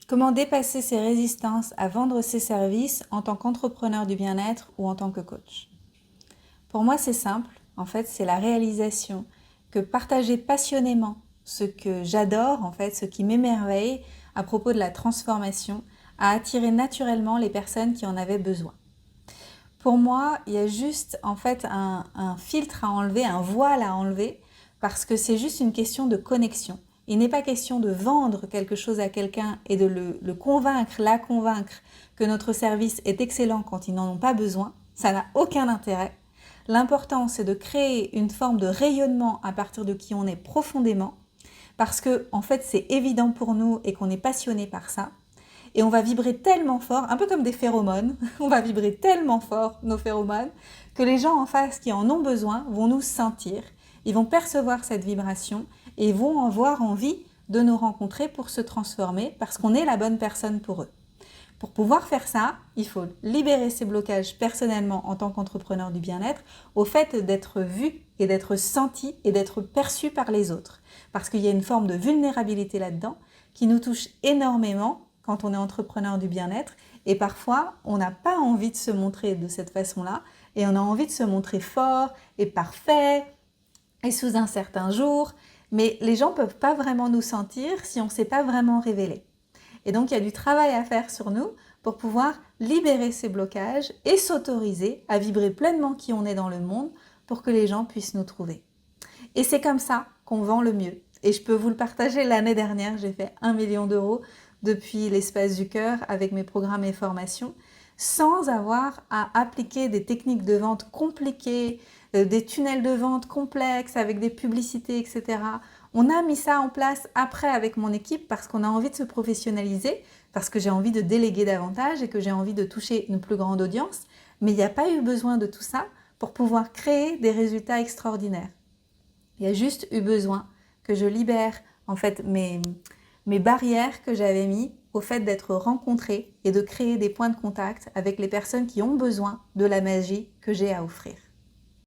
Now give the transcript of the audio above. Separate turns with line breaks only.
Comment dépasser ses résistances à vendre ses services en tant qu'entrepreneur du bien-être ou en tant que coach? Pour moi, c'est simple. En fait, c'est la réalisation que partager passionnément ce que j'adore, en fait, ce qui m'émerveille à propos de la transformation, a attiré naturellement les personnes qui en avaient besoin. Pour moi, il y a juste en fait un filtre à enlever, un voile à enlever, parce que c'est juste une question de connexion. Il n'est pas question de vendre quelque chose à quelqu'un et de le convaincre, la convaincre que notre service est excellent quand ils n'en ont pas besoin. Ça n'a aucun intérêt. L'important, c'est de créer une forme de rayonnement à partir de qui on est profondément, parce que en fait, c'est évident pour nous et qu'on est passionné par ça. Et on va vibrer tellement fort, un peu comme des phéromones, on va vibrer tellement fort nos phéromones, que les gens en face qui en ont besoin vont nous sentir, ils vont percevoir cette vibration et vont avoir envie de nous rencontrer pour se transformer parce qu'on est la bonne personne pour eux. Pour pouvoir faire ça, il faut libérer ces blocages personnellement en tant qu'entrepreneur du bien-être au fait d'être vu et d'être senti et d'être perçu par les autres. Parce qu'il y a une forme de vulnérabilité là-dedans qui nous touche énormément quand on est entrepreneur du bien-être et parfois on n'a pas envie de se montrer de cette façon-là et on a envie de se montrer fort et parfait et sous un certain jour, mais les gens ne peuvent pas vraiment nous sentir si on ne s'est pas vraiment révélé. Et donc, il y a du travail à faire sur nous pour pouvoir libérer ces blocages et s'autoriser à vibrer pleinement qui on est dans le monde pour que les gens puissent nous trouver. Et c'est comme ça qu'on vend le mieux. Et je peux vous le partager, l'année dernière, j'ai fait 1 million d'euros depuis l'espace du cœur avec mes programmes et formations, sans avoir à appliquer des techniques de vente compliquées, des tunnels de vente complexes avec des publicités, etc. On a mis ça en place après avec mon équipe parce qu'on a envie de se professionnaliser, parce que j'ai envie de déléguer davantage et que j'ai envie de toucher une plus grande audience. Mais il n'y a pas eu besoin de tout ça pour pouvoir créer des résultats extraordinaires. Il y a juste eu besoin que je libère en fait mes barrières que j'avais mis au fait d'être rencontrée et de créer des points de contact avec les personnes qui ont besoin de la magie que j'ai à offrir.